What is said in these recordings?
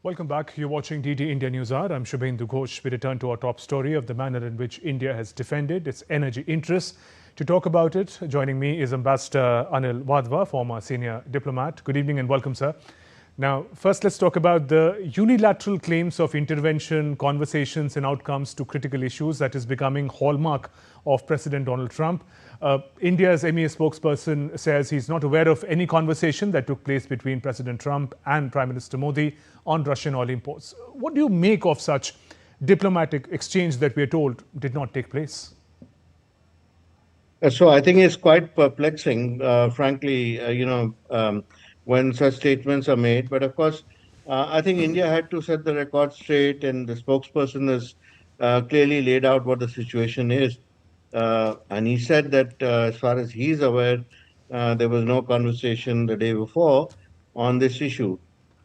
Welcome back. You're watching DD India News Hour. I'm Shubhendu Ghosh. We return to our top story of the manner in which India has defended its energy interests. To talk about it, joining me is Ambassador Anil Wadhwa, former senior diplomat. Good evening and welcome, sir. Now, first, let's talk about the unilateral claims of intervention, conversations and outcomes to critical issues that is becoming hallmark of President Donald Trump. India's MEA spokesperson says he's not aware of any conversation that took place between President Trump and Prime Minister Modi on Russian oil imports. What do you make of such diplomatic exchange that we are told did not take place? So I think it's quite perplexing, frankly, when such statements are made. But of course, I think India had to set the record straight, and the spokesperson has clearly laid out what the situation is. And he said that as far as he's aware, there was no conversation the day before on this issue.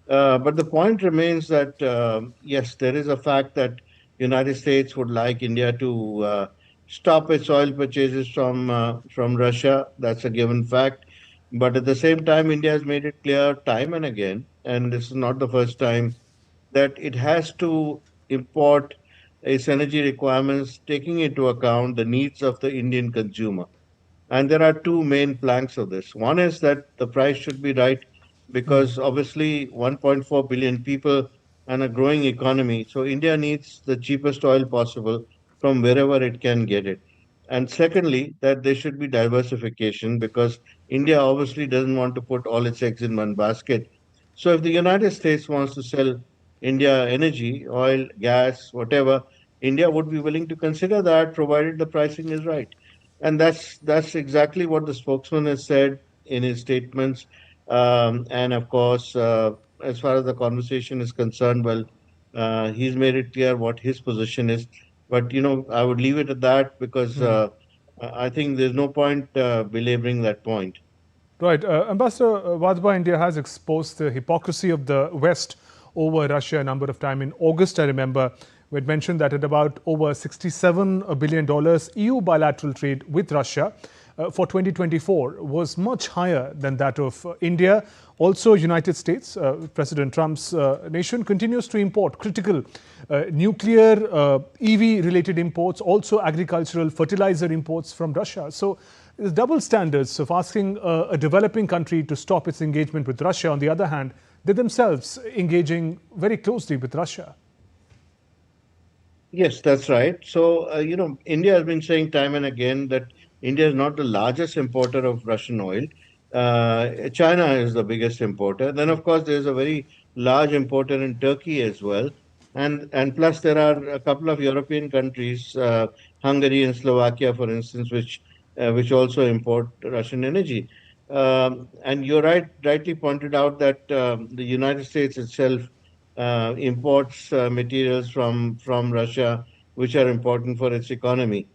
But the point remains that yes, there is a fact that United States would like India to stop its oil purchases from Russia. That's a given fact. But at the same time, India has made it clear time and again, and this is not the first time, that it has to import its energy requirements, taking into account the needs of the Indian consumer. And there are two main planks of this. One is that the price should be right because obviously 1.4 billion people and a growing economy. So India needs the cheapest oil possible from wherever it can get it. And secondly, that there should be diversification because India obviously doesn't want to put all its eggs in one basket. So if the United States wants to sell India energy, oil, gas, whatever, India would be willing to consider that provided the pricing is right. And that's exactly what the spokesman has said in his statements. And of course, as far as the conversation is concerned, well, he's made it clear what his position is. But I would leave it at that because I think there's no point belaboring that point. Right. Ambassador Wadhwa, India has exposed the hypocrisy of the West over Russia a number of times. In August, I remember, we had mentioned that at about over $67 billion, EU bilateral trade with Russia for 2024 was much higher than that of India. Also, United States, President Trump's nation, continues to import critical nuclear, EV-related imports, also agricultural fertilizer imports from Russia. So, the double standards of asking a developing country to stop its engagement with Russia. On the other hand, they themselves engaging very closely with Russia. Yes, that's right. So, India has been saying time and again that India is not the largest importer of Russian oil. China is the biggest importer. Then, of course, there's a very large importer in Turkey as well. And plus, there are a couple of European countries, Hungary and Slovakia, for instance, which also import Russian energy. And you're rightly pointed out that the United States itself imports materials from Russia, which are important for its economy.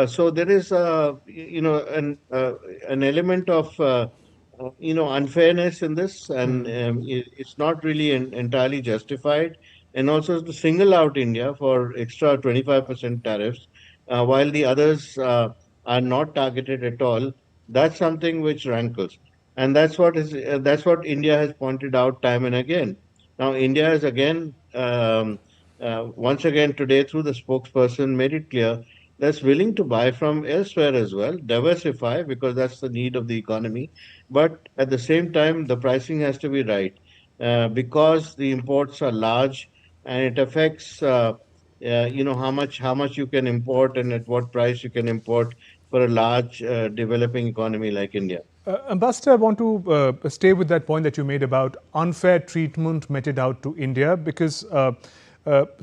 So there is, an element of, unfairness in this, and it's not really entirely justified. And also to single out India for extra 25% tariffs, while the others are not targeted at all. That's something which rankles, and that's what India has pointed out time and again. Now, India has again, once again today through the spokesperson, made it clear that's willing to buy from elsewhere as well, diversify because that's the need of the economy. But at the same time, the pricing has to be right because the imports are large and it affects, how much you can import and at what price you can import for a large developing economy like India. Ambassador, I want to stay with that point that you made about unfair treatment meted out to India because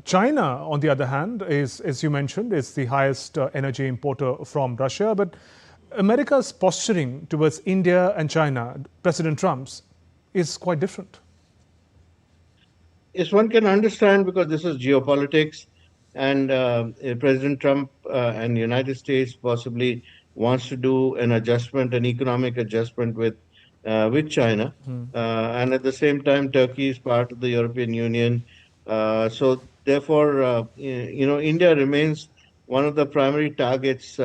China, on the other hand, is, as you mentioned, is the highest energy importer from Russia. But America's posturing towards India and China, President Trump's, is quite different. Yes, one can understand because this is geopolitics, and President Trump and the United States possibly wants to do an adjustment, an economic adjustment with China, and at the same time, Turkey is part of the European Union. So therefore, India remains one of the primary targets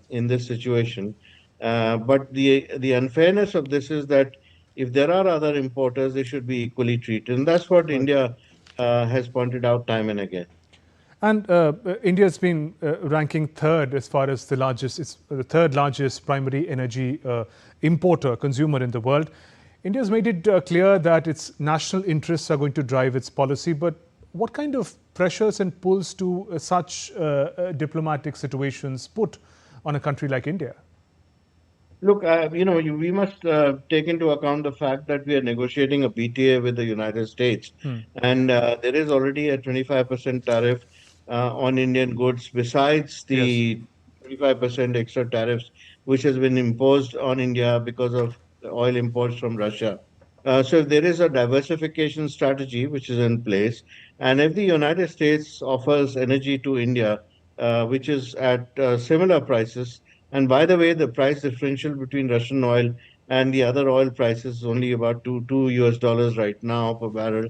in this situation. But the unfairness of this is that if there are other importers, they should be equally treated, and that's what Right. India has pointed out time and again. And India's been ranking third as far as it's the third largest primary energy importer, consumer in the world. India's made it clear that its national interests are going to drive its policy, but what kind of pressures and pulls do such diplomatic situations put on a country like India? Look, we must take into account the fact that we are negotiating a BTA with the United States, and there is already a 25% tariff on Indian goods, besides Yes. the 25% extra tariffs which has been imposed on India because of the oil imports from Russia. So if there is a diversification strategy which is in place, and if the United States offers energy to India, which is at similar prices, and by the way, the price differential between Russian oil and the other oil prices is only about two US dollars right now per barrel.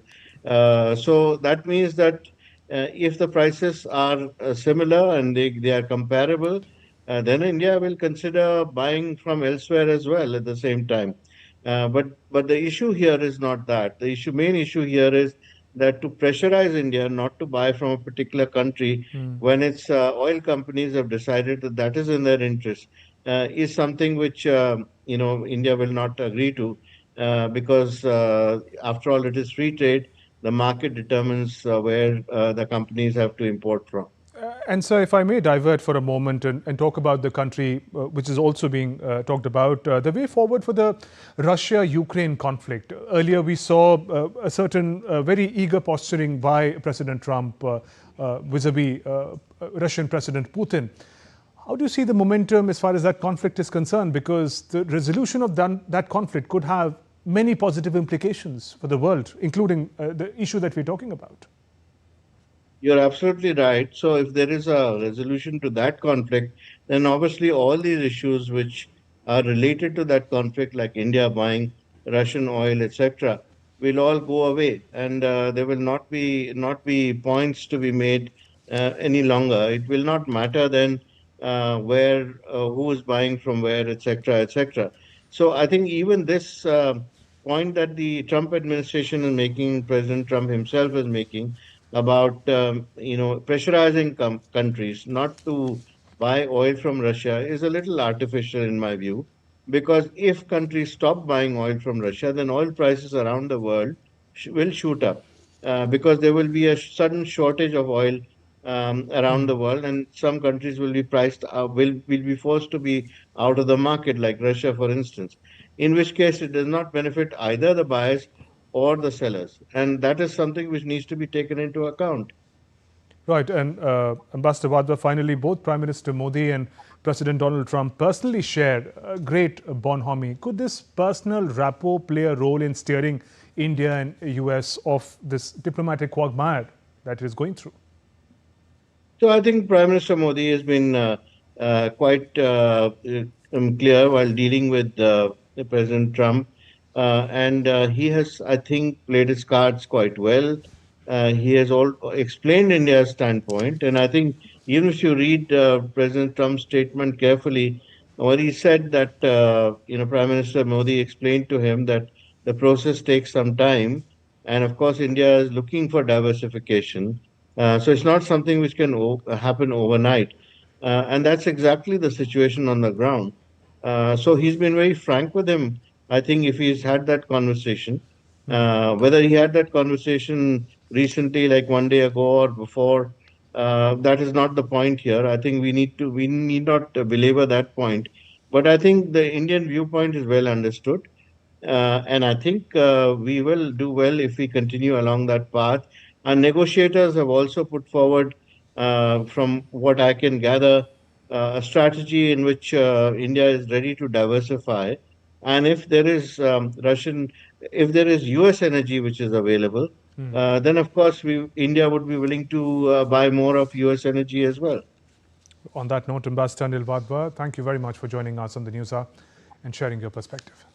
So that means that if the prices are similar and they are comparable, then India will consider buying from elsewhere as well at the same time. But the issue here is not that. The main issue here is that to pressurize India not to buy from a particular country when its oil companies have decided that that is in their interest is something which India will not agree to because after all it is free trade. The market determines where the companies have to import from. And so, if I may divert for a moment and talk about the country which is also being talked about, the way forward for the Russia-Ukraine conflict. Earlier, we saw a certain very eager posturing by President Trump vis-a-vis Russian President Putin. How do you see the momentum as far as that conflict is concerned? Because the resolution of that conflict could have many positive implications for the world, including the issue that we're talking about. You're absolutely right. So, if there is a resolution to that conflict, then obviously all these issues which are related to that conflict, like India buying Russian oil, etc., will all go away, and there will not be points to be made any longer. It will not matter then where who is buying from where, etc., etc. So, I think even this point that the Trump administration is making, President Trump himself is making about pressurizing countries not to buy oil from Russia is a little artificial in my view, because if countries stop buying oil from Russia, then oil prices around the world will shoot up because there will be a sudden shortage of oil around the world, and some countries will be will be forced to be out of the market, like Russia, for instance. In which case, it does not benefit either the buyers or the sellers. And that is something which needs to be taken into account. Right, and Ambassador Wadhwa, finally, both Prime Minister Modi and President Donald Trump personally shared a great bonhomie. Could this personal rapport play a role in steering India and US off this diplomatic quagmire that it is going through? So I think Prime Minister Modi has been quite clear while dealing with President Trump. And he has, I think, played his cards quite well. He has all explained India's standpoint, and I think even if you read President Trump's statement carefully, where he said that Prime Minister Modi explained to him that the process takes some time, and of course India is looking for diversification. So it's not something which can happen overnight, and that's exactly the situation on the ground. So he's been very frank with him. I think if he's had that conversation, whether he had that conversation recently, like one day ago or before, that is not the point here. I think we need not belabor that point. But I think the Indian viewpoint is well understood. And I think we will do well if we continue along that path. And negotiators have also put forward, from what I can gather, a strategy in which India is ready to diversify. And if there is if there is US energy which is available, then of course India would be willing to buy more of US energy as well. On that note, Ambassador Anil Wadhwa, thank you very much for joining us on the News Hour and sharing your perspective.